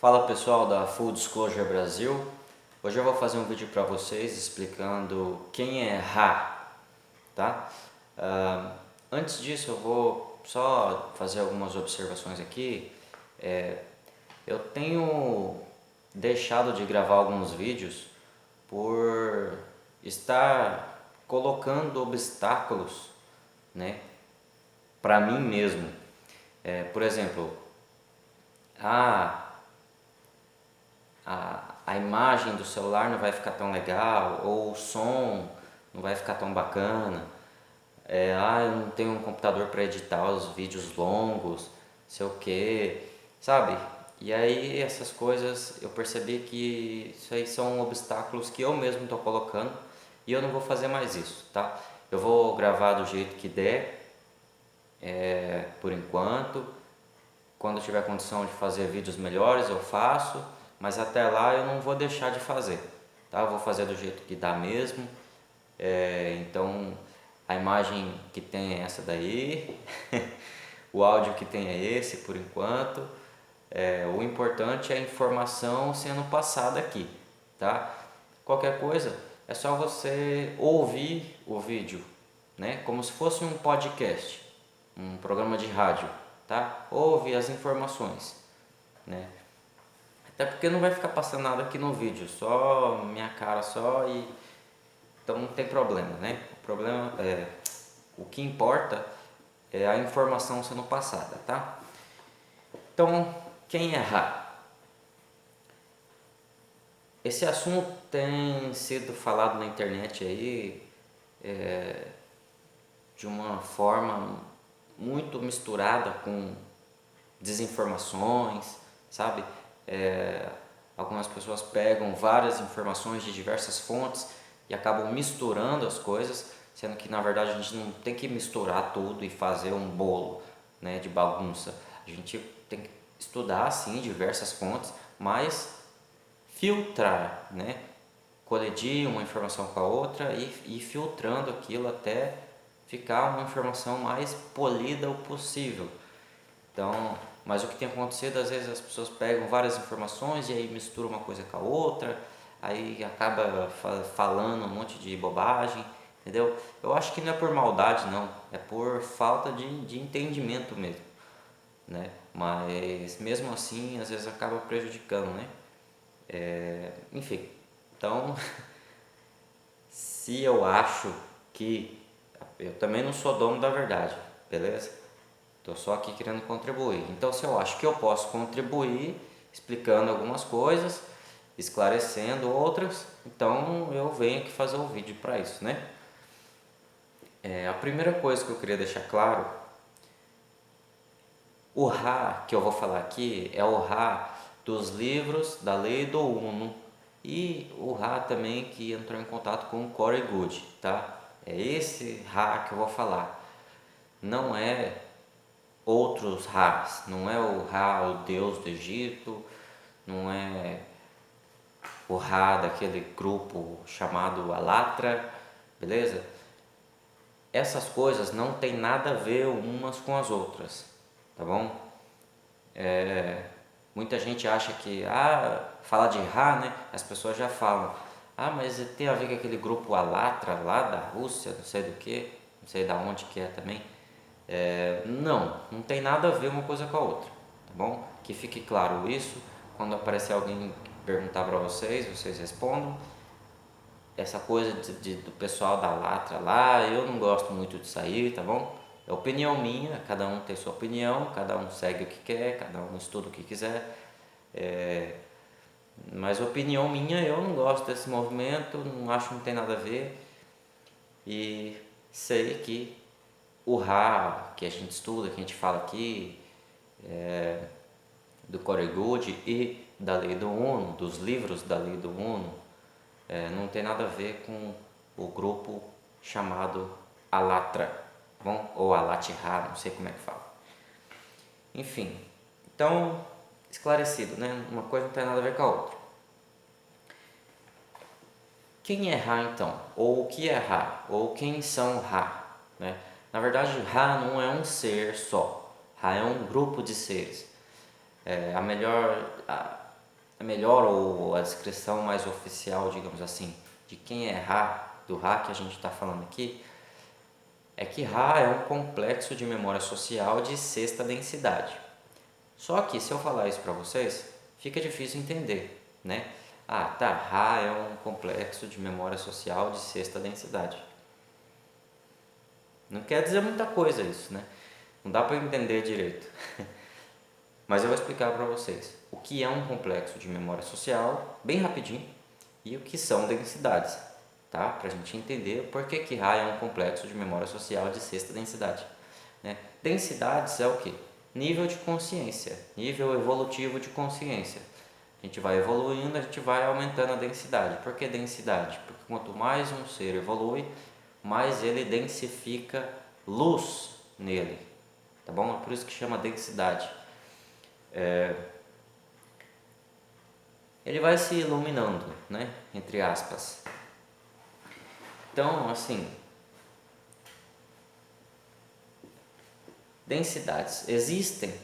Fala pessoal da Full Disclosure Brasil. Hoje eu vou fazer um vídeo para vocês explicando quem é Ra, tá? Antes disso eu vou só fazer algumas observações aqui. Eu tenho deixado de gravar alguns vídeos por estar colocando obstáculos, né, para mim mesmo. Por exemplo, a imagem do celular não vai ficar tão legal, ou o som não vai ficar tão bacana, eu não tenho um computador para editar os vídeos longos, sei o que, sabe? E aí essas coisas eu percebi que isso aí são obstáculos que eu mesmo estou colocando e eu não vou fazer mais isso, tá? Eu vou gravar do jeito que der, por enquanto. Quando eu tiver condição de fazer vídeos melhores eu faço, mas até lá eu não vou deixar de fazer, tá? Eu vou fazer do jeito que dá mesmo. Então a imagem que tem é essa daí, o áudio que tem é esse por enquanto. O importante é a informação sendo passada aqui, tá? Qualquer coisa é só você ouvir o vídeo, né? Como se fosse um podcast, um programa de rádio, tá? Ouve as informações, né? Até porque não vai ficar passando nada aqui no vídeo, só minha cara só, e então não tem problema, né? O que importa é a informação sendo passada, tá? Então, quem é Ra? Esse assunto tem sido falado na internet aí de uma forma muito misturada com desinformações, sabe? Algumas pessoas pegam várias informações de diversas fontes e acabam misturando as coisas, sendo que na verdade a gente não tem que misturar tudo e fazer um bolo, né, de bagunça. A gente tem que estudar sim diversas fontes, mas filtrar, né? Colidir uma informação com a outra e ir filtrando aquilo até ficar uma informação mais polida o possível. Então, mas o que tem acontecido, às vezes as pessoas pegam várias informações e aí misturam uma coisa com a outra, aí acaba falando um monte de bobagem, entendeu? Eu acho que não é por maldade não, é por falta de entendimento mesmo, né? Mas mesmo assim, às vezes acaba prejudicando, né? Enfim, então, se eu acho que eu também não sou dono da verdade, beleza? Estou só aqui querendo contribuir. Então, se eu acho que eu posso contribuir explicando algumas coisas, esclarecendo outras, então eu venho aqui fazer um vídeo para isso, né? A primeira coisa que eu queria deixar claro, o Ra que eu vou falar aqui é o Ra dos livros da lei do Uno e o Ra também que entrou em contato com o Corey Goode, tá? É esse Ra que eu vou falar. Não é outros Ras, não é o Ra, o deus do Egito, não é o Ra daquele grupo chamado Alatra, beleza? Essas coisas não tem nada a ver umas com as outras, tá bom? Muita gente acha que, falar de Ra, né, as pessoas já falam, mas tem a ver com aquele grupo Alatra lá da Rússia, não sei do que, não sei da onde que é também. Não tem nada a ver uma coisa com a outra, tá bom? Que fique claro isso, quando aparecer alguém perguntar para vocês, vocês respondam. Essa coisa do pessoal da Latra lá, eu não gosto muito disso aí, tá bom? É opinião minha, cada um tem sua opinião, cada um segue o que quer, cada um estuda o que quiser. Mas opinião minha, eu não gosto desse movimento, não acho que não tem nada a ver. E sei que o Ra, que a gente estuda, que a gente fala aqui, do Corey Goode e da lei do Uno, dos livros da lei do Uno, não tem nada a ver com o grupo chamado Alatra, tá bom? Ou Alatra, não sei como é que fala. Enfim, então, esclarecido, né? Uma coisa não tem nada a ver com a outra. Quem é Ra então? Ou o que é Ra? Ou quem são Ra? Né? Na verdade, Ra não é um ser só. Ra é um grupo de seres. a melhor ou a descrição mais oficial, digamos assim, de quem é Ra, do Ra que a gente está falando aqui, é que Ra é um complexo de memória social de sexta densidade. Só que se eu falar isso para vocês, fica difícil entender, né? Ah, tá, Ra é um complexo de memória social de sexta densidade. Não quer dizer muita coisa isso, né? Não dá para entender direito. Mas eu vou explicar para vocês o que é um complexo de memória social, bem rapidinho, e o que são densidades, tá? Para a gente entender por que Ra é um complexo de memória social de sexta densidade, né? Densidades é o que? Nível de consciência, nível evolutivo de consciência. A gente vai evoluindo, a gente vai aumentando a densidade. Por que densidade? Porque quanto mais um ser evolui, mais ele densifica luz nele, tá bom? É por isso que chama densidade. Ele vai se iluminando, né? Entre aspas. Então, assim, densidades. Existem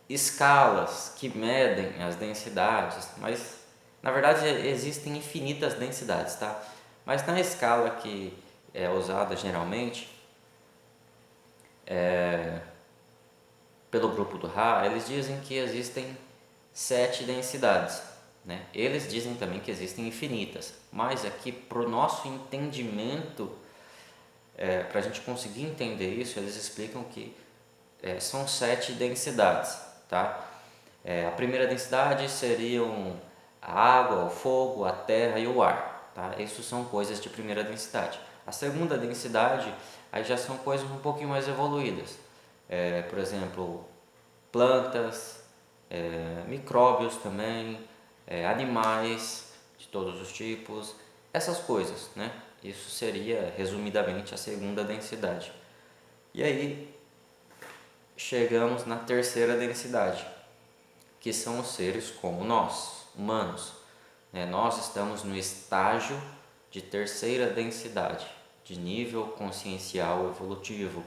escalas que medem as densidades, mas na verdade existem infinitas densidades, tá? Mas na escala que é usada geralmente pelo grupo do Ra, eles dizem que existem 7 densidades, né? Eles dizem também que existem infinitas, mas aqui para o nosso entendimento, para a gente conseguir entender isso, eles explicam que são 7 densidades, tá? A primeira densidade seriam a água, o fogo, a terra e o ar, tá? Isso são coisas de primeira densidade. A segunda densidade, aí já são coisas um pouquinho mais evoluídas. Por exemplo, plantas, micróbios também, animais de todos os tipos, essas coisas, né? Isso seria, resumidamente, a segunda densidade. E aí, chegamos na terceira densidade, que são os seres como nós, humanos, né? Nós estamos no estágio de terceira densidade, de nível consciencial evolutivo.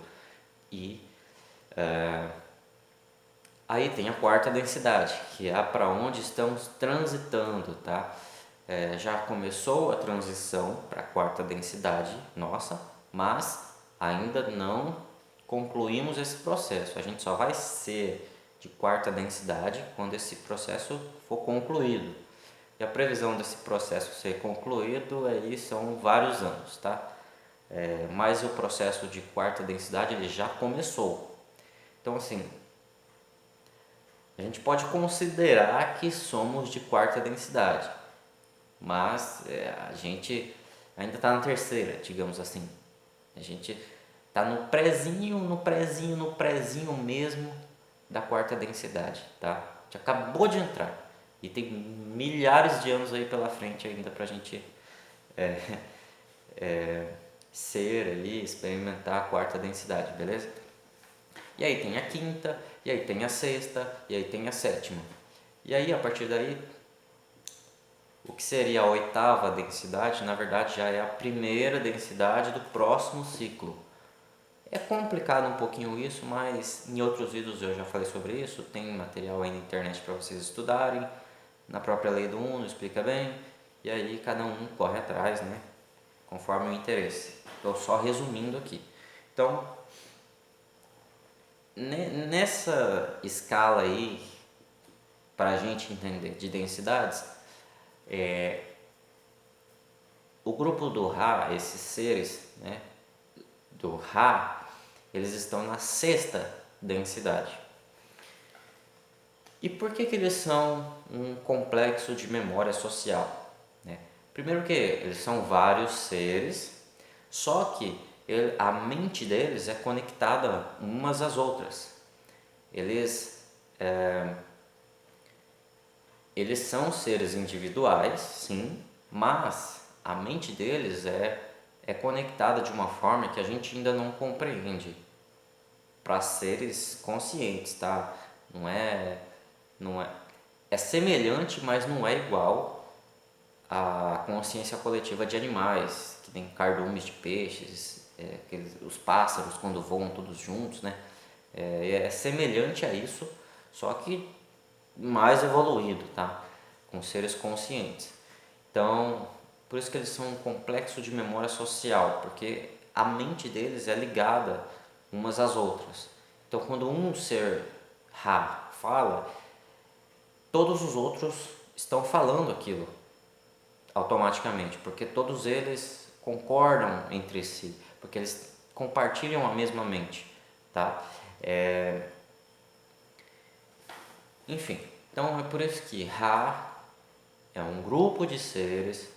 E aí tem a quarta densidade, que é para onde estamos transitando, tá? Já começou a transição para a quarta densidade nossa, mas ainda não concluímos esse processo. A gente só vai ser de quarta densidade quando esse processo for concluído. E a previsão desse processo ser concluído aí são vários anos, tá? Mas o processo de quarta densidade ele já começou. Então assim, a gente pode considerar que somos de quarta densidade, mas a gente ainda está na terceira, digamos assim. A gente está no prézinho, no prézinho, no prézinho mesmo da quarta densidade, tá? A gente acabou de entrar e tem milhares de anos aí pela frente ainda para a gente ser ali, experimentar a quarta densidade, beleza? E aí tem a quinta, e aí tem a sexta, e aí tem a sétima. E aí a partir daí, o que seria a oitava densidade, na verdade já é a primeira densidade do próximo ciclo. É complicado um pouquinho isso, mas em outros vídeos eu já falei sobre isso, tem material aí na internet para vocês estudarem, na própria lei do Uno explica bem, e aí cada um corre atrás, né, conforme o interesse. Estou só resumindo aqui. Então, nessa escala aí, para a gente entender de densidades, o grupo do Ra, esses seres, né, do Ra, eles estão na sexta densidade. E por que eles são um complexo de memória social, né? Primeiro que eles são vários seres, só que a mente deles é conectada umas às outras. Eles são seres individuais, sim, mas a mente deles é conectada de uma forma que a gente ainda não compreende para seres conscientes, tá? Não é, é semelhante, mas não é igual à consciência coletiva de animais, que tem cardumes de peixes, os pássaros quando voam todos juntos, né? É semelhante a isso, só que mais evoluído, tá? Com seres conscientes. Então, por isso que eles são um complexo de memória social, porque a mente deles é ligada umas às outras. Então, quando um ser Ra fala, todos os outros estão falando aquilo automaticamente, porque todos eles concordam entre si, porque eles compartilham a mesma mente, tá? Enfim, então é por isso que Ra é um grupo de seres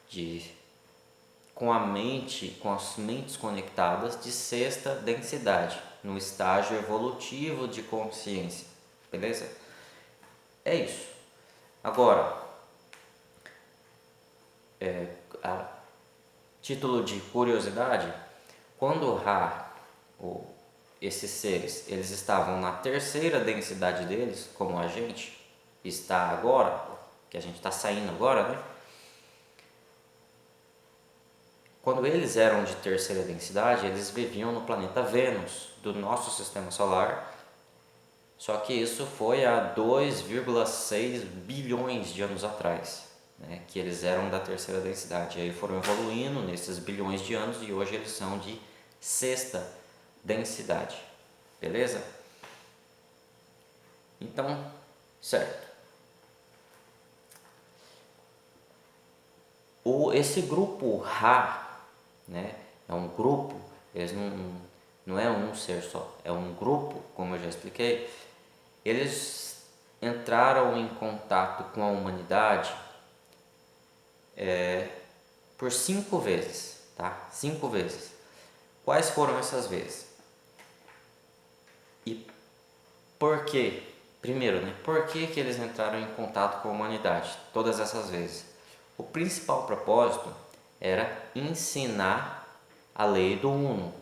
de com as mentes conectadas de sexta densidade, no estágio evolutivo de consciência, beleza? É isso. Agora, a título de curiosidade, quando Ra, ou esses seres, eles estavam na terceira densidade deles, como a gente está agora, que a gente está saindo agora, né? Quando eles eram de terceira densidade, eles viviam no planeta Vênus, do nosso sistema solar, só que isso foi há 2,6 bilhões de anos atrás, né, que eles eram da terceira densidade. E aí foram evoluindo nesses bilhões de anos e hoje eles são de sexta densidade, beleza? Então, certo. Esse grupo Ra, né, é um grupo, eles não é um ser só, é um grupo, como eu já expliquei. Eles entraram em contato com a humanidade por 5 vezes, tá? 5 vezes. Quais foram essas vezes? E por quê? Primeiro, né? Por que eles entraram em contato com a humanidade todas essas vezes? O principal propósito era ensinar a lei do Uno.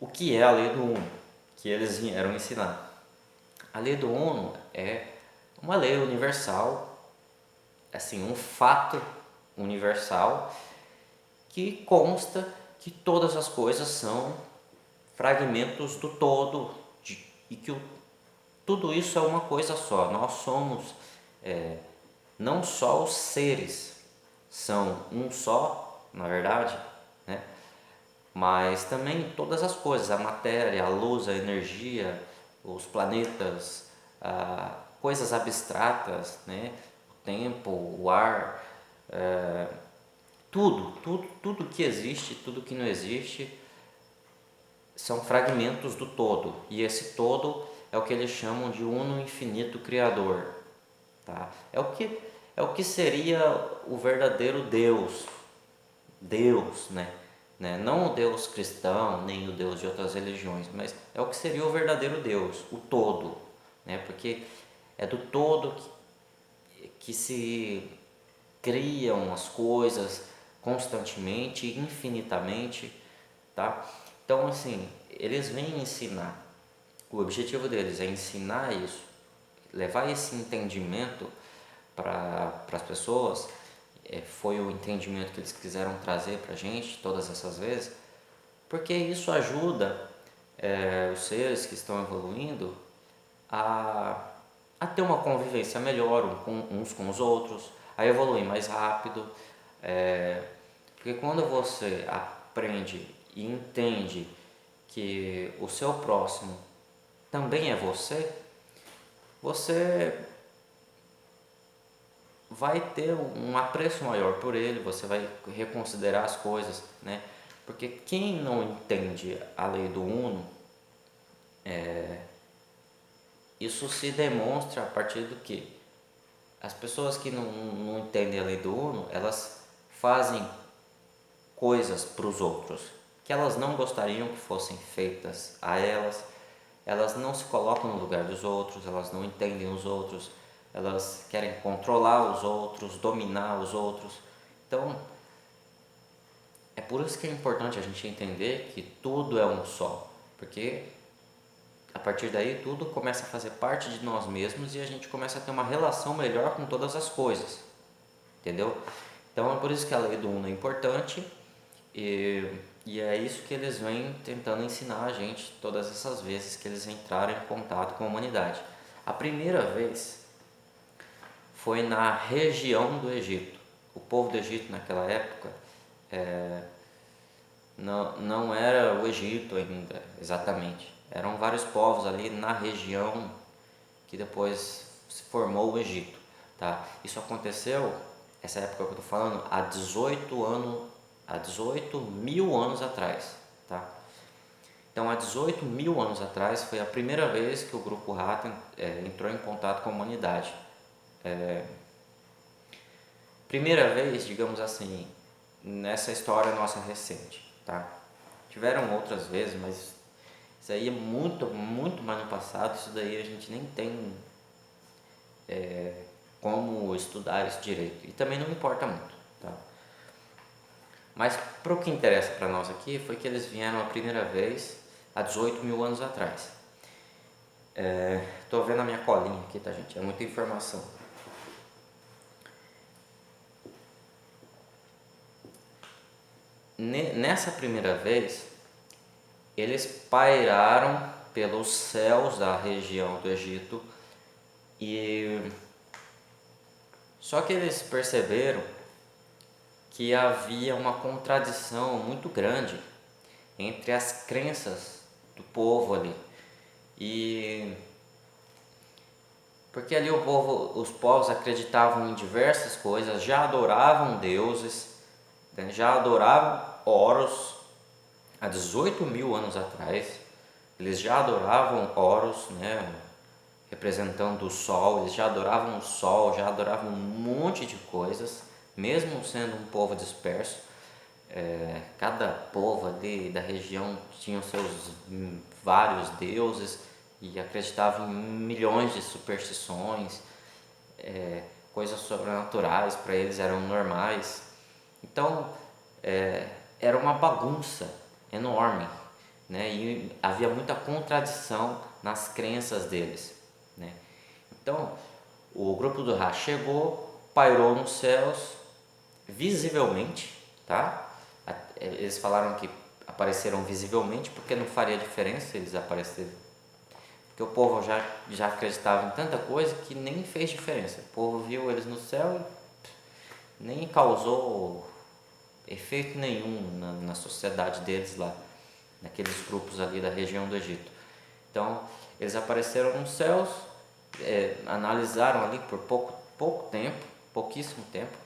O que é a lei do Uno? Que eles vieram ensinar. A lei do Uno é uma lei universal, assim, um fato universal que consta que todas as coisas são fragmentos do todo e que tudo isso é uma coisa só. Nós somos não só os seres são um só, na verdade, né? Mas também todas as coisas, a matéria, a luz, a energia, os planetas, coisas abstratas, né? O tempo, o ar, tudo que existe, tudo que não existe são fragmentos do todo, e esse todo é o que eles chamam de uno infinito criador, tá? É o que seria o verdadeiro Deus, né? Não o Deus cristão, nem o Deus de outras religiões, mas é o que seria o verdadeiro Deus, o todo, né? Porque é do todo que se criam as coisas constantemente, infinitamente, tá? Então, assim, eles vêm ensinar. O objetivo deles é ensinar isso, levar esse entendimento para as pessoas. Foi o entendimento que eles quiseram trazer para a gente todas essas vezes, porque isso ajuda os seres que estão evoluindo a, a ter uma convivência melhor uns com os outros, a evoluir mais rápido, porque quando você aprende e entende que o seu próximo também é você vai ter um apreço maior por ele, você vai reconsiderar as coisas, né? Porque quem não entende a lei do Uno, isso se demonstra a partir do que as pessoas que não entendem a lei do Uno, elas fazem coisas para os outros que elas não gostariam que fossem feitas a elas. Elas não se colocam no lugar dos outros, elas não entendem os outros, elas querem controlar os outros, dominar os outros. Então, é por isso que é importante a gente entender que tudo é um só, porque a partir daí tudo começa a fazer parte de nós mesmos e a gente começa a ter uma relação melhor com todas as coisas, entendeu? Então é por isso que a lei do Uno é importante e é isso que eles vêm tentando ensinar a gente todas essas vezes que eles entraram em contato com a humanidade. A primeira vez foi na região do Egito. O povo do Egito naquela época não era o Egito ainda, exatamente. Eram vários povos ali na região que depois se formou o Egito, tá? Isso aconteceu, essa época que eu estou falando, há 18 mil anos atrás, tá? Então, há 18 mil anos atrás foi a primeira vez que o grupo Hatem entrou em contato com a humanidade. Primeira vez, digamos assim, nessa história nossa recente, tá? Tiveram outras vezes, mas isso aí é muito, muito mais no passado. Isso daí a gente nem tem como estudar isso direito, e também não importa muito, tá? Mas para o que interessa para nós aqui foi que eles vieram a primeira vez há 18 mil anos atrás. Tô vendo a minha colinha aqui, tá, gente? É muita informação. Nessa primeira vez, eles pairaram pelos céus da região do Egito, e só que eles perceberam que havia uma contradição muito grande entre as crenças do povo ali. E porque ali os povos acreditavam em diversas coisas, já adoravam deuses, né, já adoravam Horus há 18 mil anos atrás. Eles já adoravam Horus, né, representando o sol. Eles já adoravam o sol, já adoravam um monte de coisas, mesmo sendo um povo disperso. Cada povo ali da região tinha os seus vários deuses e acreditava em milhões de superstições, coisas sobrenaturais para eles eram normais. Então era uma bagunça enorme, né? E havia muita contradição nas crenças deles, né? Então o grupo do Ra chegou, pairou nos céus visivelmente, tá? Eles falaram que apareceram visivelmente porque não faria diferença eles aparecerem, porque o povo já acreditava em tanta coisa que nem fez diferença. O povo viu eles no céu e nem causou efeito nenhum na sociedade deles lá, naqueles grupos ali da região do Egito. Então eles apareceram nos céus, analisaram ali por pouco tempo, pouquíssimo tempo,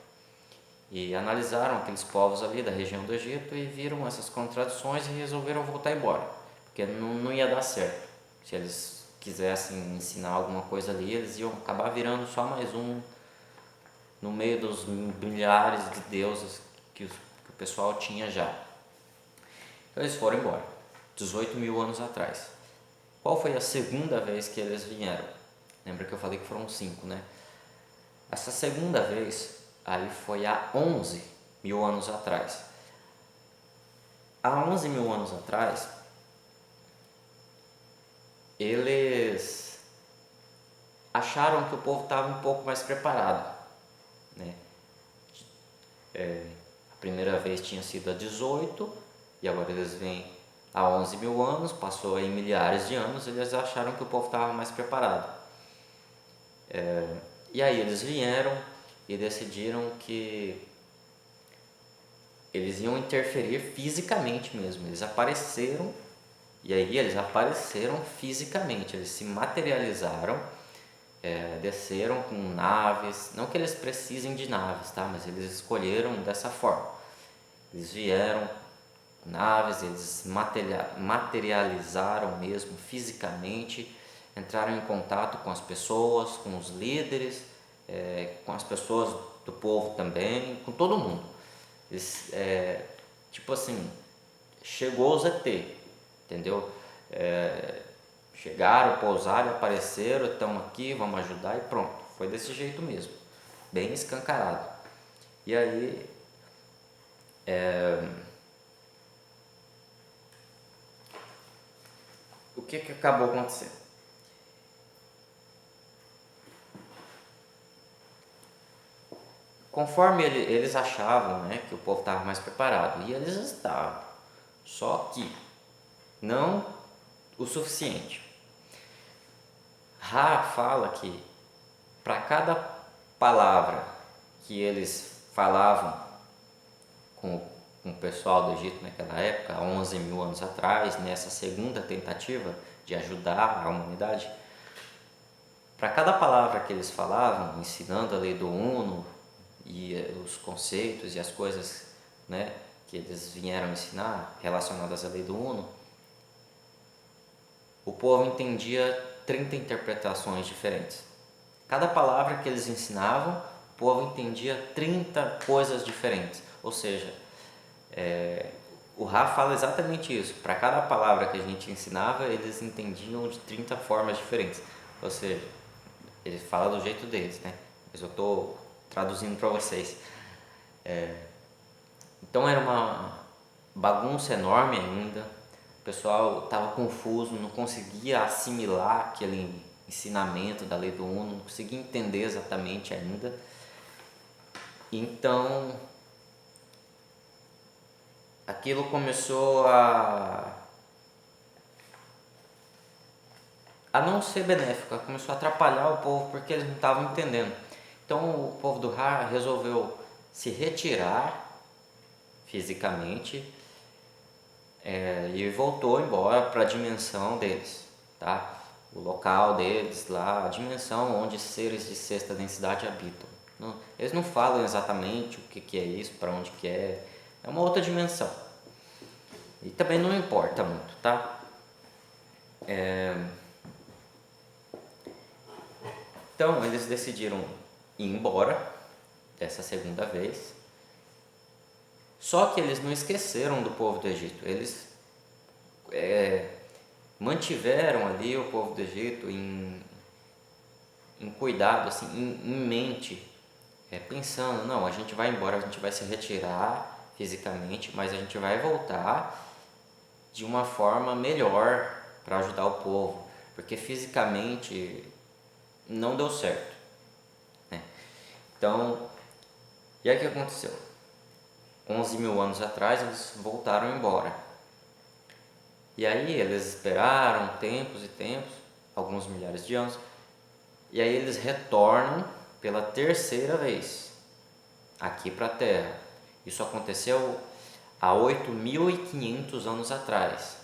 e analisaram aqueles povos ali da região do Egito e viram essas contradições e resolveram voltar embora, porque não ia dar certo. Se eles quisessem ensinar alguma coisa ali, eles iam acabar virando só mais um no meio dos milhares de deuses que o pessoal tinha já. Então eles foram embora, 18 mil anos atrás. Qual foi a segunda vez que eles vieram? Lembra que eu falei que foram 5, né? Essa segunda vez aí foi há 11 mil anos atrás. Há 11 mil anos atrás, eles acharam que o povo estava um pouco mais preparado, né? A primeira vez tinha sido há 18, e agora eles vêm há 11 mil anos, passou aí milhares de anos, eles acharam que o povo estava mais preparado. E aí eles vieram e decidiram que eles iam interferir fisicamente mesmo. Eles apareceram, e aí eles apareceram fisicamente, eles se materializaram, desceram com naves. Não que eles precisem de naves, tá? Mas eles escolheram dessa forma. Eles vieram com naves, eles materializaram mesmo fisicamente, entraram em contato com as pessoas, com os líderes, com as pessoas do povo também, com todo mundo. Eles, tipo assim, chegou o ZT, entendeu? Chegaram, pousaram, apareceram, estão aqui, vamos ajudar, e pronto. Foi desse jeito mesmo, bem escancarado. E aí o que acabou acontecendo? Conforme eles achavam, né, que o povo estava mais preparado, e eles estavam, só que não o suficiente. Ra fala que para cada palavra que eles falavam com o pessoal do Egito naquela época, há 11 mil anos atrás, nessa segunda tentativa de ajudar a humanidade, para cada palavra que eles falavam, ensinando a lei do Uno e os conceitos e as coisas, né, que eles vieram ensinar relacionadas à lei do Uno, o povo entendia 30 interpretações diferentes. Cada palavra que eles ensinavam, o povo entendia 30 coisas diferentes. Ou seja, o Ra fala exatamente isso. Para cada palavra que a gente ensinava, eles entendiam de 30 formas diferentes. Ou seja, ele fala do jeito deles, né? Mas eu estou traduzindo para vocês. Então era uma bagunça enorme ainda. O pessoal estava confuso, não conseguia assimilar aquele ensinamento da lei do Uno, não conseguia entender exatamente ainda. Então aquilo começou a não ser benéfico, começou a atrapalhar o povo porque eles não estavam entendendo. Então o povo do Ra resolveu se retirar fisicamente e voltou embora para a dimensão deles, tá? O local deles lá, a dimensão onde seres de sexta densidade habitam. Eles não falam exatamente o que é isso, para onde que é uma outra dimensão. E também não importa muito, tá? Então eles decidiram ir embora dessa segunda vez. Só que eles não esqueceram do povo do Egito. Eles mantiveram ali o povo do Egito em cuidado, assim, em mente, pensando, não, a gente vai embora, a gente vai se retirar fisicamente, mas a gente vai voltar de uma forma melhor para ajudar o povo, porque fisicamente não deu certo, né? Então, e aí o que aconteceu? 11 mil anos atrás eles voltaram embora. E aí eles esperaram tempos e tempos, alguns milhares de anos, e aí eles retornam pela terceira vez aqui para a Terra. Isso aconteceu há 8.500 anos atrás.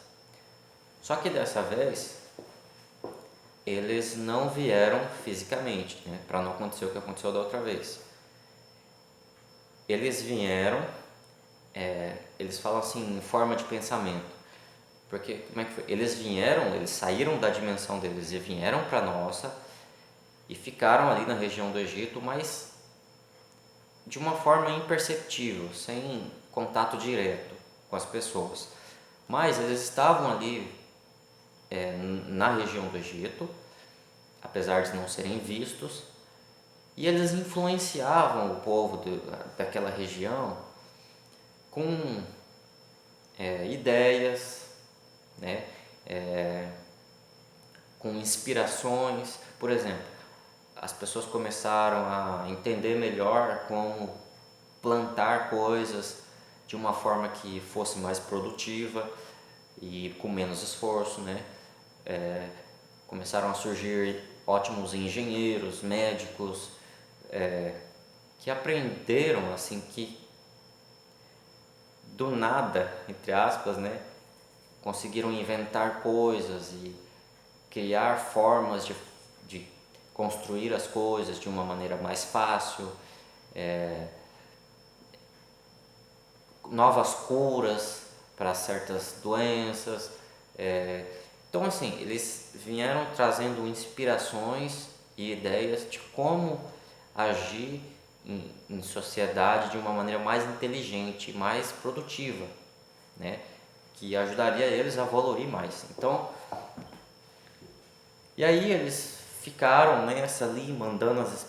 Só que dessa vez eles não vieram fisicamente, né, para não acontecer o que aconteceu da outra vez. Eles vieram, eles falam assim, em forma de pensamento. Porque, como é que foi? Eles saíram da dimensão deles e vieram para a nossa e ficaram ali na região do Egito, mas de uma forma imperceptível, sem contato direto com as pessoas. Mas eles estavam ali na região do Egito, apesar de não serem vistos, e eles influenciavam o povo daquela região com ideias, né? Com inspirações. Por exemplo, as pessoas começaram a entender melhor como plantar coisas de uma forma que fosse mais produtiva e com menos esforço, né? Começaram a surgir ótimos engenheiros, médicos, que aprenderam assim que do nada, entre aspas, né, conseguiram inventar coisas e criar formas de construir as coisas de uma maneira mais fácil, novas curas para certas doenças. Então, assim, eles vieram trazendo inspirações e ideias de como agir em sociedade de uma maneira mais inteligente, mais produtiva, né? Que ajudaria eles a evoluir mais. Então, e aí eles ficaram nessa ali, mandando as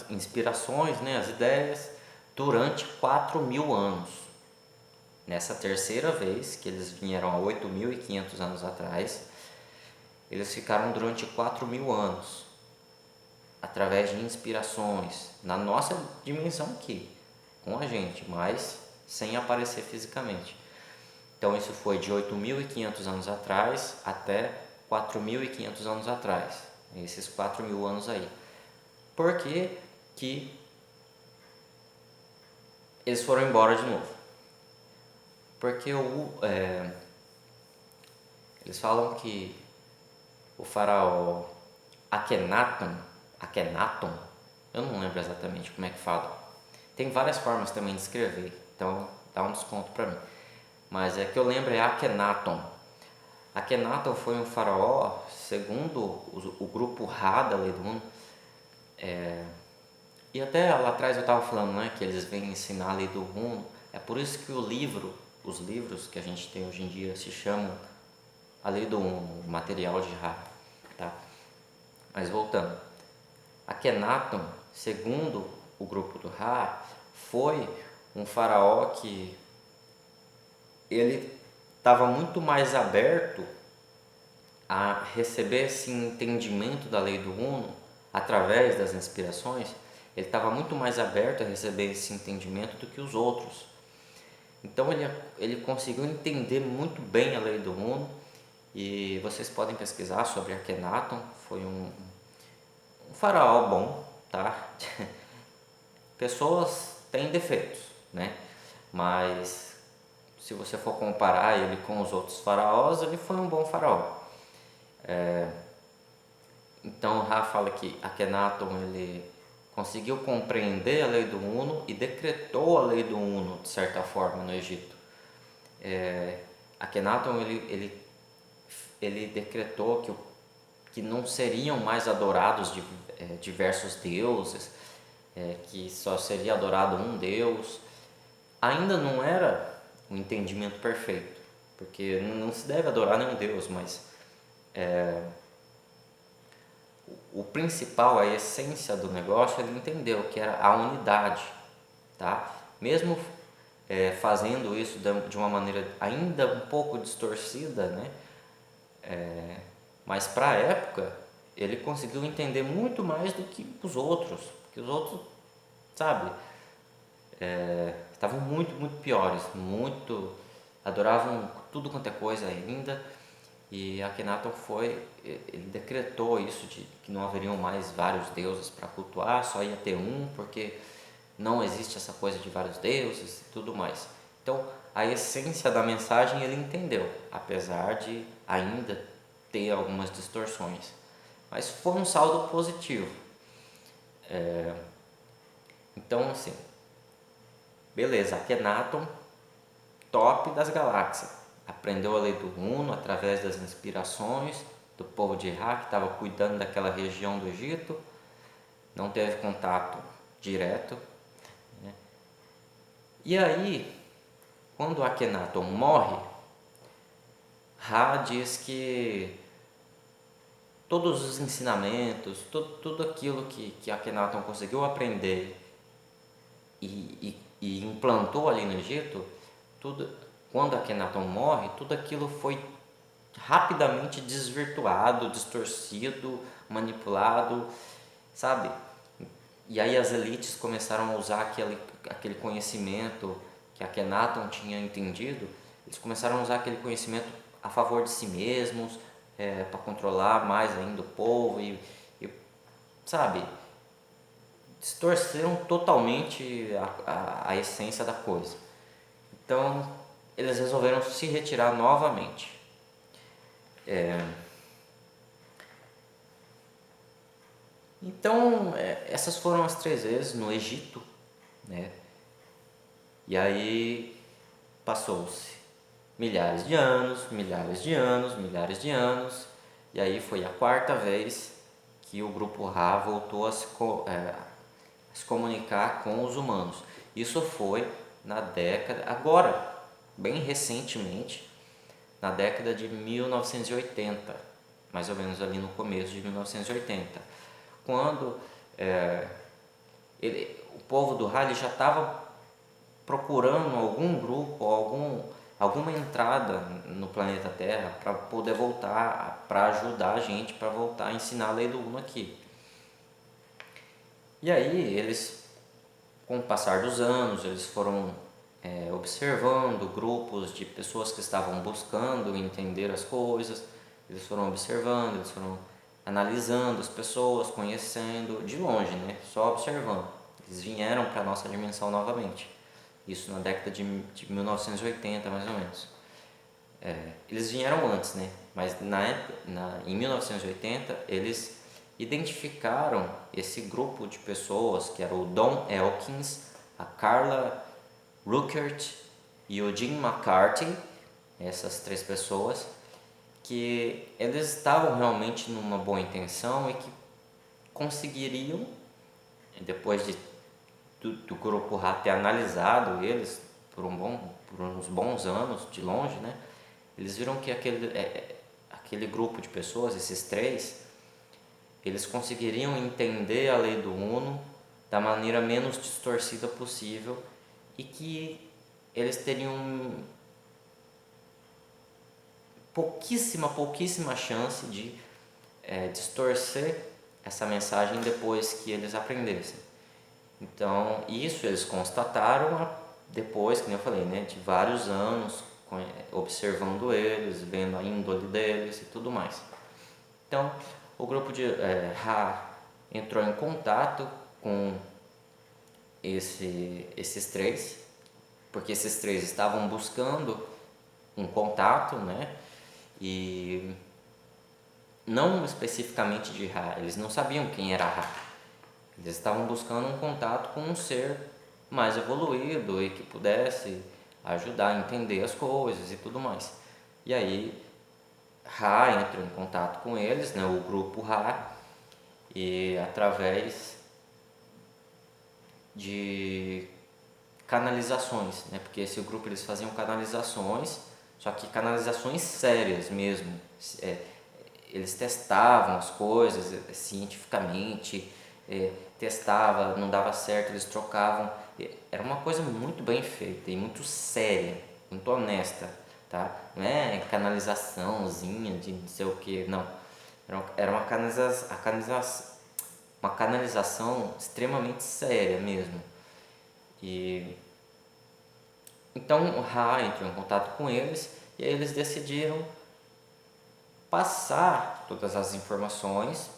inspirações, né, as ideias, durante 4.000 anos. Nessa terceira vez, que eles vieram há 8.500 anos atrás, eles ficaram durante 4.000 anos, através de inspirações, na nossa dimensão aqui, com a gente, mas sem aparecer fisicamente. Então isso foi de 8.500 anos atrás até 4.500 anos atrás. esses 4.000 anos aí. Por que eles foram embora de novo? Porque eles falam que o faraó Akhenaton, eu não lembro exatamente como é que fala. Tem várias formas também de escrever, então dá um desconto para mim. Mas é que eu lembro é Akhenaton. Akhenaton foi um faraó, segundo o grupo Ra da Lei do Mundo. E até lá atrás eu estava falando, né, que eles vêm ensinar a Lei do Mundo. É por isso que os livros que a gente tem hoje em dia se chamam a Lei do Uno, o material de Ra, tá? Mas voltando, Akhenaton, segundo o grupo do Ra, foi um faraó que ele estava muito mais aberto a receber esse entendimento da Lei do Uno através das inspirações. Ele estava muito mais aberto a receber esse entendimento do que os outros. Então ele conseguiu entender muito bem a Lei do Uno. E vocês podem pesquisar sobre Akhenaton. Foi um faraó bom, tá? Pessoas têm defeitos, né? Mas se você for comparar ele com os outros faraós, ele foi um bom faraó. Então Ra fala que Akhenaton ele conseguiu compreender a lei do Uno e decretou a lei do Uno de certa forma no Egito. Akhenaton ele decretou que não seriam mais adorados diversos deuses, que só seria adorado um Deus. Ainda não era um entendimento perfeito, porque não se deve adorar nenhum Deus, mas o principal, a essência do negócio, ele entendeu que era a unidade, tá? Mesmo fazendo isso de uma maneira ainda um pouco distorcida, né? Mas para a época ele conseguiu entender muito mais do que os outros, porque os outros, sabe, estavam muito piores, adoravam tudo quanto é coisa ainda. E Akhenaton ele decretou isso de que não haveriam mais vários deuses para cultuar, só ia ter um, porque não existe essa coisa de vários deuses e tudo mais. Então, a essência da mensagem ele entendeu, apesar de ainda ter algumas distorções. Mas foi um saldo positivo. Então, assim, beleza, Akhenaton, top das galáxias. Aprendeu a lei do Uno através das inspirações do povo de Ra, que estava cuidando daquela região do Egito. Não teve contato direto, né? E aí, quando Akhenaton morre, Ra diz que todos os ensinamentos, tudo aquilo que Akhenaton conseguiu aprender e implantou ali no Egito, quando Akhenaton morre, tudo aquilo foi rapidamente desvirtuado, distorcido, manipulado, sabe? E aí as elites começaram a usar aquele conhecimento que Akhenaton tinha entendido, eles começaram a usar aquele conhecimento a favor de si mesmos, para controlar mais ainda o povo e, sabe, distorceram totalmente a essência da coisa. Então eles resolveram se retirar novamente. Então essas foram as 3 vezes no Egito, né? E aí passou-se milhares de anos, milhares de anos, milhares de anos, e aí foi a 4ª vez que o grupo Ra voltou a se comunicar com os humanos. Isso foi na década, agora, bem recentemente, na década de 1980, mais ou menos ali no começo de 1980, quando o povo do Ra já estava procurando algum grupo, alguma entrada no planeta Terra para poder voltar, para ajudar a gente, para voltar a ensinar a lei do Uno aqui. E aí eles, com o passar dos anos, eles foram observando grupos de pessoas que estavam buscando entender as coisas, eles foram observando, eles foram analisando as pessoas, conhecendo de longe, né? Só observando. Eles vieram para a nossa dimensão novamente. Isso na década de 1980, mais ou menos. Eles vieram antes, né? Mas em 1980, eles identificaram esse grupo de pessoas, que era o Don Elkins, a Carla Ruckert e o Jim McCarthy, essas 3 pessoas, que eles estavam realmente numa boa intenção e que conseguiriam, depois do grupo Ra ter analisado eles por uns bons anos de longe, né? Eles viram que aquele grupo de pessoas, esses 3, eles conseguiriam entender a lei do Uno da maneira menos distorcida possível e que eles teriam pouquíssima chance de distorcer essa mensagem depois que eles aprendessem. Então, isso eles constataram depois, como eu falei, né, de vários anos observando eles, vendo a índole deles e tudo mais. Então, o grupo de Ra entrou em contato com esses 3, porque esses 3 estavam buscando um contato, né? E não especificamente de Ra, eles não sabiam quem era Ra. Eles estavam buscando um contato com um ser mais evoluído e que pudesse ajudar a entender as coisas e tudo mais. E aí Ra entrou em contato com eles, né, o grupo Ra, e através de canalizações, né, porque esse grupo eles faziam canalizações, só que canalizações sérias mesmo. Eles testavam as coisas cientificamente, testava, não dava certo, eles trocavam. Era uma coisa muito bem feita e muito séria, muito honesta, tá? Não é canalizaçãozinha de não sei o que, não. Era uma canalização extremamente séria mesmo. E então o Ra entrou em contato com eles e aí eles decidiram passar todas as informações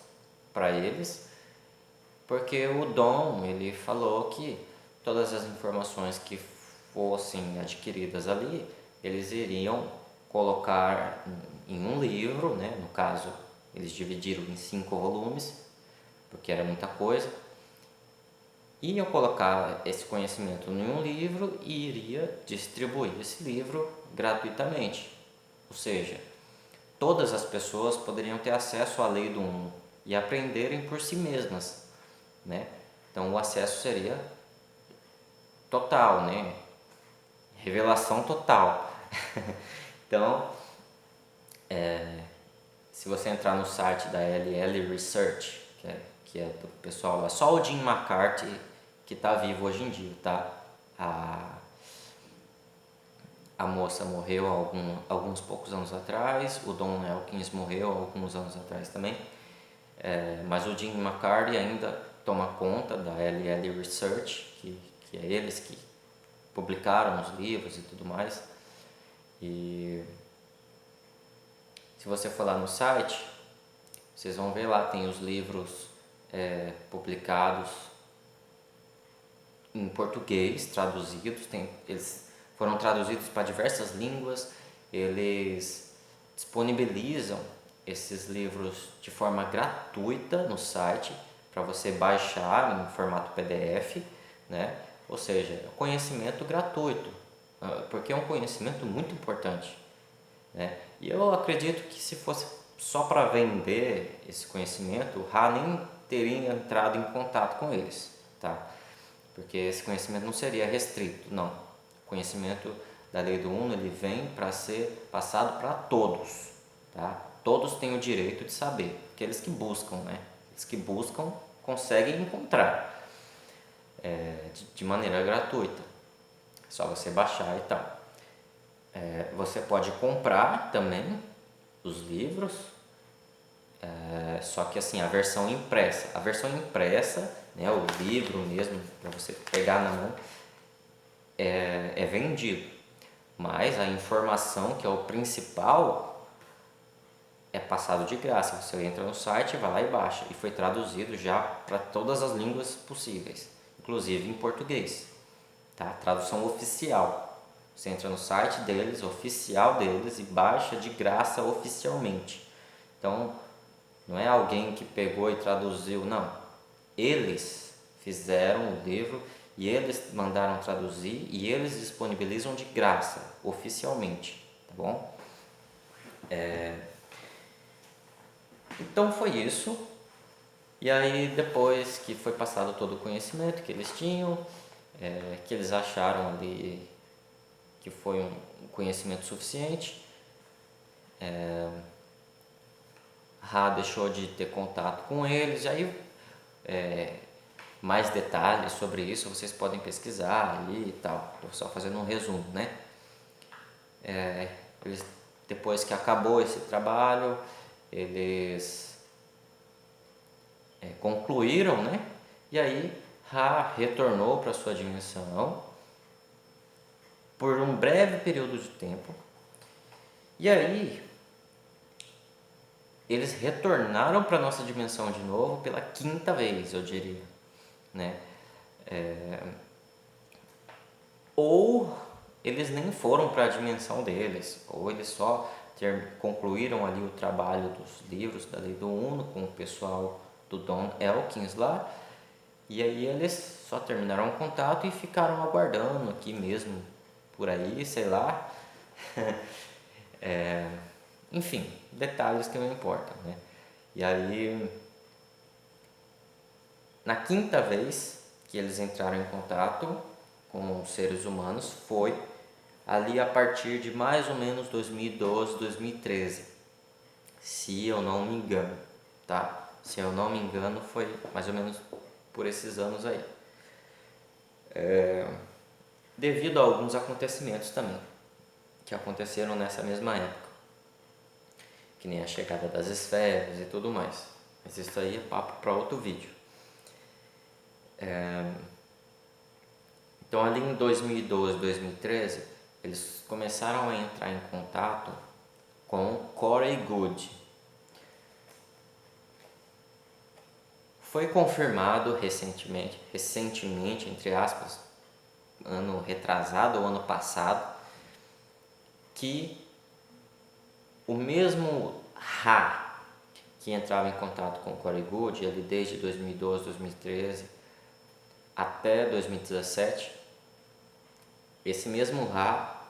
para eles, porque o Dom ele falou que todas as informações que fossem adquiridas ali, eles iriam colocar em um livro, né? No caso, eles dividiram em 5 volumes, porque era muita coisa. Iam colocar esse conhecimento em um livro e iria distribuir esse livro gratuitamente. Ou seja, todas as pessoas poderiam ter acesso à lei do Uno e aprenderem por si mesmas, né? Então o acesso seria total, né? Revelação total. Então, se você entrar no site da LL Research, que é do pessoal lá, só o Jim McCarthy que está vivo hoje em dia, tá? A moça morreu alguns poucos anos atrás, o Don Elkins morreu alguns anos atrás também, mas o Jim McCarthy ainda toma conta da LL Research, que é eles que publicaram os livros e tudo mais. E se você for lá no site, vocês vão ver lá, tem os livros publicados em português, traduzidos, eles foram traduzidos para diversas línguas, eles disponibilizam esses livros de forma gratuita no site, para você baixar em formato PDF, né? Ou seja, conhecimento gratuito, porque é um conhecimento muito importante, né? E eu acredito que se fosse só para vender esse conhecimento, o Ra nem teria entrado em contato com eles, tá? Porque esse conhecimento não seria restrito, não. O conhecimento da lei do Uno ele vem para ser passado para todos, tá? Todos têm o direito de saber, aqueles que buscam, né? Aqueles que buscam conseguem encontrar de maneira gratuita, é só você baixar e tal. Você pode comprar também os livros, só que assim, a versão impressa, né, o livro mesmo, para você pegar na mão, é vendido. Mas a informação, que é o principal, é passado de graça. Você entra no site, vai lá e baixa. E foi traduzido já para todas as línguas possíveis, inclusive em português, tá? Tradução oficial. Você entra no site deles, oficial deles, e baixa de graça oficialmente. Então, não é alguém que pegou e traduziu, não. Eles fizeram o livro e eles mandaram traduzir e eles disponibilizam de graça, oficialmente, tá bom? Então foi isso. E aí depois que foi passado todo o conhecimento que eles tinham, que eles acharam ali que foi um conhecimento suficiente, Ra deixou de ter contato com eles. E aí mais detalhes sobre isso vocês podem pesquisar ali e tal. Estou só fazendo um resumo, né? Eles, depois que acabou esse trabalho, eles concluíram, né? E aí Ra retornou para sua dimensão por um breve período de tempo. E aí eles retornaram para nossa dimensão de novo pela quinta vez, eu diria, né? Ou eles nem foram para a dimensão deles, ou eles só concluíram ali o trabalho dos livros da Lei do Uno com o pessoal do Don Elkins lá, e aí eles só terminaram o contato e ficaram aguardando aqui mesmo, por aí, sei lá. Enfim, detalhes que não importam, né? E aí, na quinta vez que eles entraram em contato com seres humanos, foi ali a partir de mais ou menos 2012, 2013, se eu não me engano, tá? Se eu não me engano, foi mais ou menos por esses anos aí. Devido a alguns acontecimentos também, que aconteceram nessa mesma época, que nem a chegada das esferas e tudo mais. Mas isso aí é papo para outro vídeo. Então ali em 2012, 2013, eles começaram a entrar em contato com Corey Goode. Foi confirmado recentemente, entre aspas, ano retrasado ou ano passado, que o mesmo Ra que entrava em contato com Corey Goode ali desde 2012, 2013 até 2017, esse mesmo Ra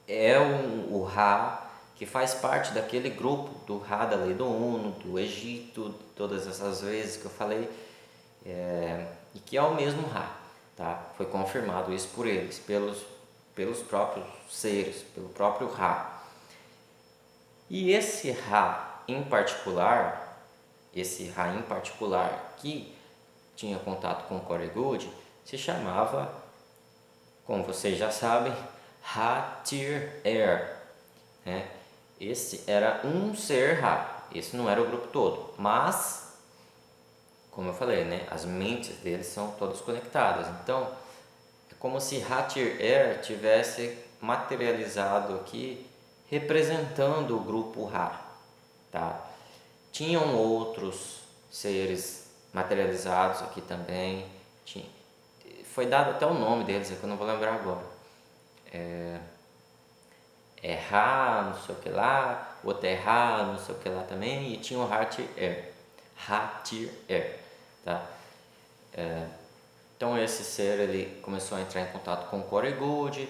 é o Ra que faz parte daquele grupo do Ra da Lei do Uno, do Egito, todas essas vezes que eu falei, e que é o mesmo Ra, tá? Foi confirmado isso por eles, pelos próprios seres, pelo próprio Ra. E esse Ra em particular, que tinha contato com Corey Goode, se chamava, como vocês já sabem, Ha-Tir-Er, né? Esse era um ser Ra, esse não era o grupo todo, mas, como eu falei, né, as mentes deles são todas conectadas, então é como se Ha-Tir-Er tivesse materializado aqui, representando o grupo Ra, tá? Tinham outros seres materializados aqui também, foi dado até o nome deles, é que eu não vou lembrar agora. Ra, não sei o que lá, o outro é Ra, não sei o que lá também, e tinha o Ha-Tir-Er, tá? Então esse ser ele começou a entrar em contato com o Corey Goode.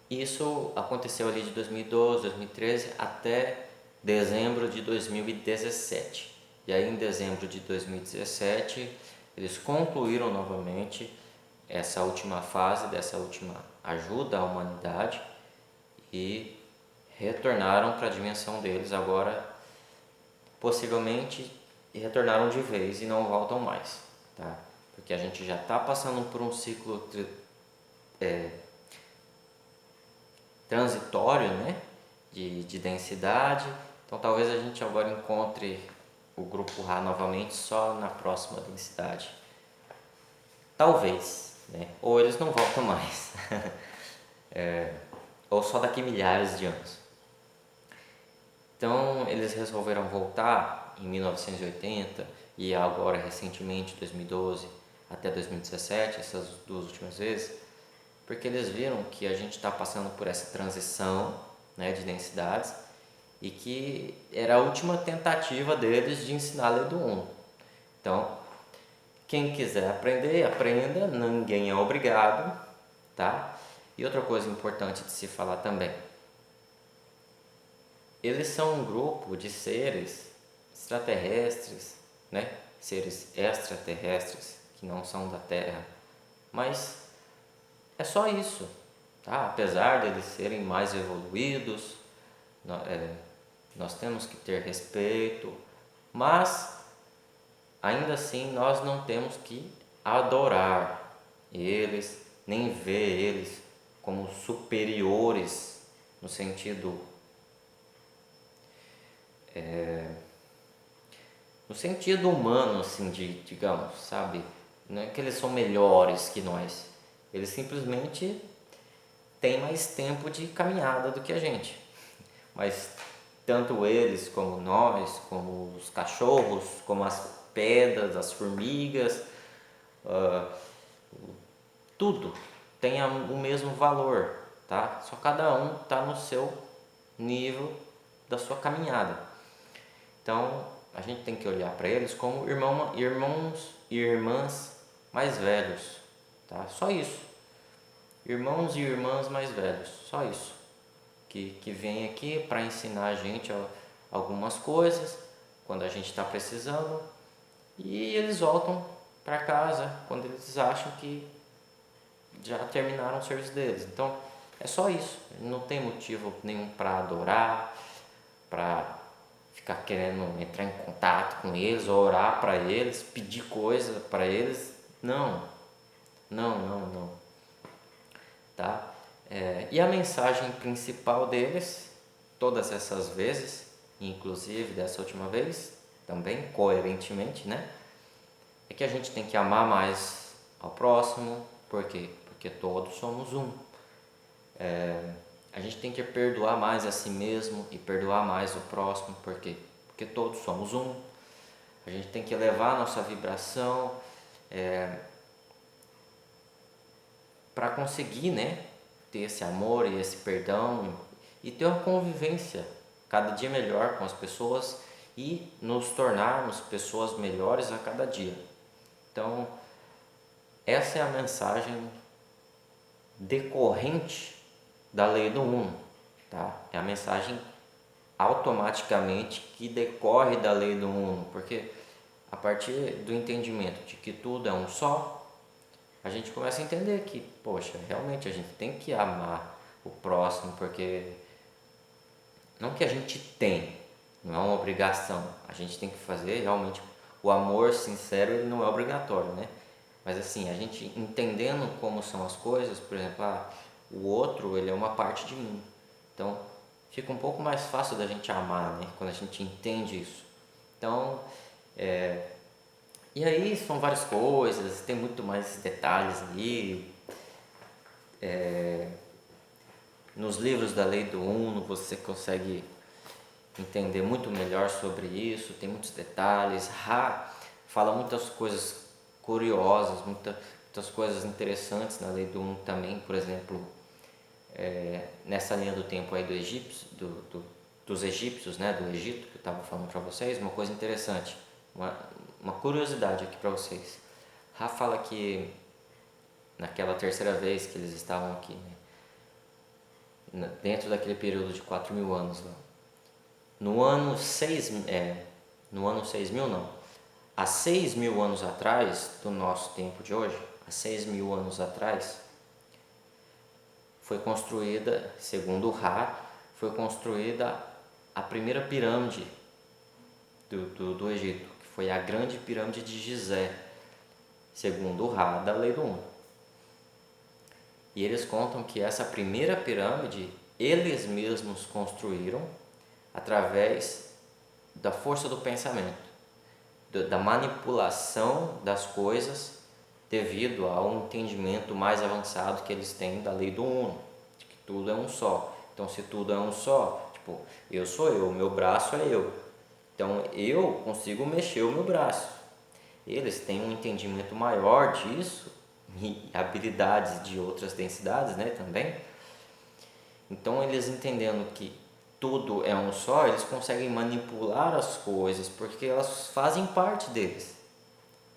Isso aconteceu ali de 2012, 2013 até dezembro de 2017. E aí em dezembro de 2017 eles concluíram novamente essa última fase dessa última ajuda à humanidade e retornaram para a dimensão deles agora, possivelmente retornaram de vez e não voltam mais, tá? Porque a gente já está passando por um ciclo transitório, né, de densidade, então talvez a gente agora encontre o grupo Ra novamente só na próxima densidade, talvez, né, ou eles não voltam mais. ou só daqui milhares de anos. Então eles resolveram voltar em 1980 e agora recentemente, 2012 até 2017, essas duas últimas vezes, porque eles viram que a gente está passando por essa transição, né, de densidades e que era a última tentativa deles de ensinar a lei do Uno. Então, quem quiser aprender, aprenda, ninguém é obrigado, tá? E outra coisa importante de se falar também, eles são um grupo de seres extraterrestres, né? Seres extraterrestres que não são da Terra, mas é só isso, tá? Apesar de eles serem mais evoluídos, nós temos que ter respeito, mas ainda assim nós não temos que adorar eles, nem ver eles como superiores no sentido no sentido humano, assim, digamos, sabe? Não é que eles são melhores que nós, eles simplesmente têm mais tempo de caminhada do que a gente. Mas tanto eles como nós, como os cachorros, como as pedras, as formigas, tudo tem o mesmo valor, tá? Só cada um está no seu nível da sua caminhada. Então a gente tem que olhar para eles como irmãos e irmãs mais velhos, tá? Só isso. Irmãos e irmãs mais velhos, só isso. Que vem aqui para ensinar a gente algumas coisas quando a gente está precisando e eles voltam para casa quando eles acham que já terminaram o serviço deles. Então é só isso, não tem motivo nenhum para adorar, para ficar querendo entrar em contato com eles, orar para eles, pedir coisa para eles. Não, tá? E a mensagem principal deles, todas essas vezes, inclusive dessa última vez, também coerentemente, né? É que a gente tem que amar mais ao próximo. Por quê? Porque todos somos um. A gente tem que perdoar mais a si mesmo e perdoar mais o próximo. Por quê? Porque todos somos um. A gente tem que elevar a nossa vibração para conseguir, né, ter esse amor e esse perdão e ter uma convivência cada dia melhor com as pessoas e nos tornarmos pessoas melhores a cada dia. Então, essa é a mensagem decorrente da lei do Uno, tá? É a mensagem automaticamente que decorre da lei do Uno, porque a partir do entendimento de que tudo é um só, a gente começa a entender que, poxa, realmente a gente tem que amar o próximo, porque não que a gente tem, não é uma obrigação, a gente tem que fazer realmente. O amor sincero, ele não é obrigatório, né? Mas assim, a gente entendendo como são as coisas, por exemplo, o outro, ele é uma parte de mim. Então, fica um pouco mais fácil da gente amar, né? Quando a gente entende isso. Então, e aí são várias coisas, tem muito mais detalhes ali. Nos livros da Lei do Uno você consegue entender muito melhor sobre isso, tem muitos detalhes. Ra fala muitas coisas curiosas, muitas coisas interessantes na Lei do Uno também, por exemplo, nessa linha do tempo aí dos egípcios, né, do Egito, que eu estava falando para vocês, uma coisa interessante, uma curiosidade aqui para vocês. Ra fala que naquela terceira vez que eles estavam aqui, né, dentro daquele período de 4.000 anos lá, no ano 6.000 não, há 6.000 anos atrás do nosso tempo de hoje, há 6.000 anos atrás, foi construída, segundo o Ra, foi construída a primeira pirâmide do Egito, que foi a grande pirâmide de Gizé, segundo o Ra da Lei do Uno. E eles contam que essa primeira pirâmide eles mesmos construíram através da força do pensamento, da manipulação das coisas devido a um entendimento mais avançado que eles têm da Lei do Uno, de que tudo é um só. Então se tudo é um só, tipo, eu sou eu, o meu braço é eu. Então eu consigo mexer o meu braço. Eles têm um entendimento maior disso e habilidades de outras densidades, né, também. Então eles entendendo que tudo é um só, eles conseguem manipular as coisas porque elas fazem parte deles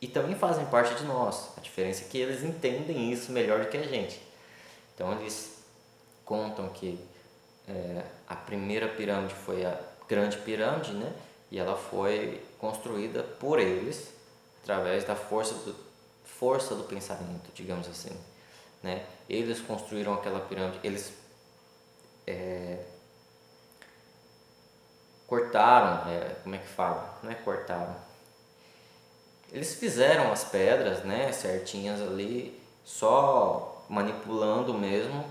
e também fazem parte de nós. A diferença é que eles entendem isso melhor do que a gente. Então eles contam que a primeira pirâmide foi a grande pirâmide, né? E ela foi construída por eles através da força do pensamento, digamos assim, né? Eles construíram aquela pirâmide, eles cortaram, como é que fala? Não é cortaram. Eles fizeram as pedras, né, certinhas ali, só manipulando mesmo,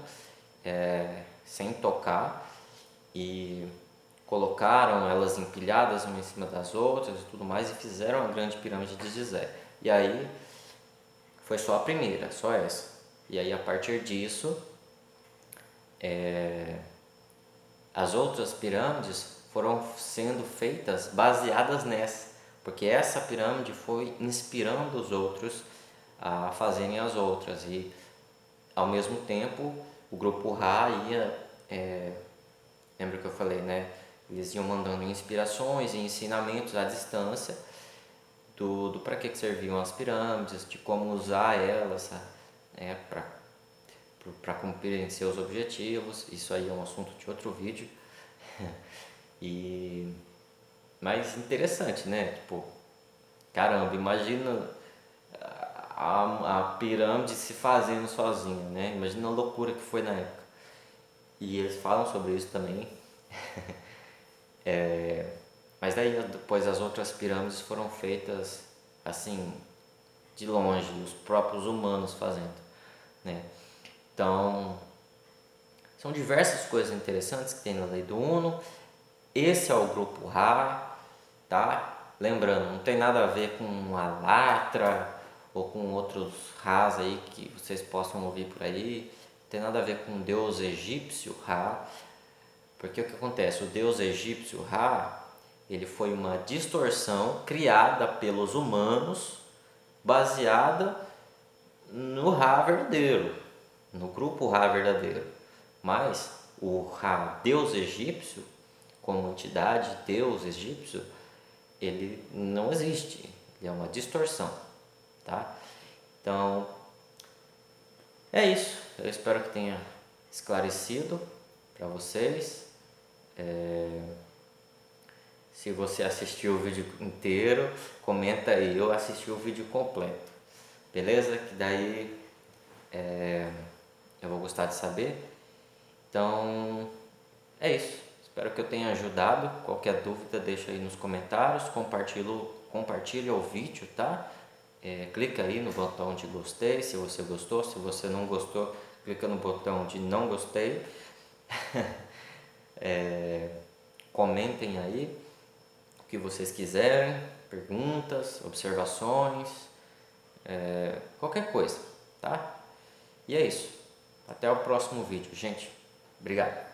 sem tocar, e colocaram elas empilhadas uma em cima das outras e tudo mais, e fizeram a grande pirâmide de Gizé. E aí foi só a primeira, só essa. E aí a partir disso, as outras pirâmides foram sendo feitas baseadas nessa, porque essa pirâmide foi inspirando os outros a fazerem as outras, e ao mesmo tempo o grupo Ra ia, lembra que eu falei, né? Eles iam mandando inspirações e ensinamentos à distância do para que serviam as pirâmides, de como usar elas, né, para cumprirem seus objetivos. Isso aí é um assunto de outro vídeo. E mas interessante, né? Tipo, caramba, imagina a pirâmide se fazendo sozinha, né? Imagina a loucura que foi na época. E eles falam sobre isso também. Mas daí depois as outras pirâmides foram feitas assim, de longe, os próprios humanos fazendo, né? Então, são diversas coisas interessantes que tem na lei do Uno. Esse é o grupo Ra, tá? Lembrando, não tem nada a ver com a Latra ou com outros Ras aí que vocês possam ouvir por aí. Não tem nada a ver com o deus egípcio Ra, porque o que acontece? O deus egípcio Ra, ele foi uma distorção criada pelos humanos, baseada no Ra verdadeiro, no grupo Ra verdadeiro. Mas o Ra, deus egípcio, como entidade, deus egípcio, ele não existe, ele é uma distorção, tá? Então, é isso. Eu espero que tenha esclarecido para vocês. Se você assistiu o vídeo inteiro, comenta aí, eu assisti o vídeo completo, beleza? Que daí eu vou gostar de saber. Então, é isso. Espero que eu tenha ajudado. Qualquer dúvida deixa aí nos comentários, compartilha o vídeo, tá? Clica aí no botão de gostei se você gostou. Se você não gostou, clica no botão de não gostei. Comentem aí o que vocês quiserem, perguntas, observações, qualquer coisa, tá? E é isso. Até o próximo vídeo, gente. Obrigado.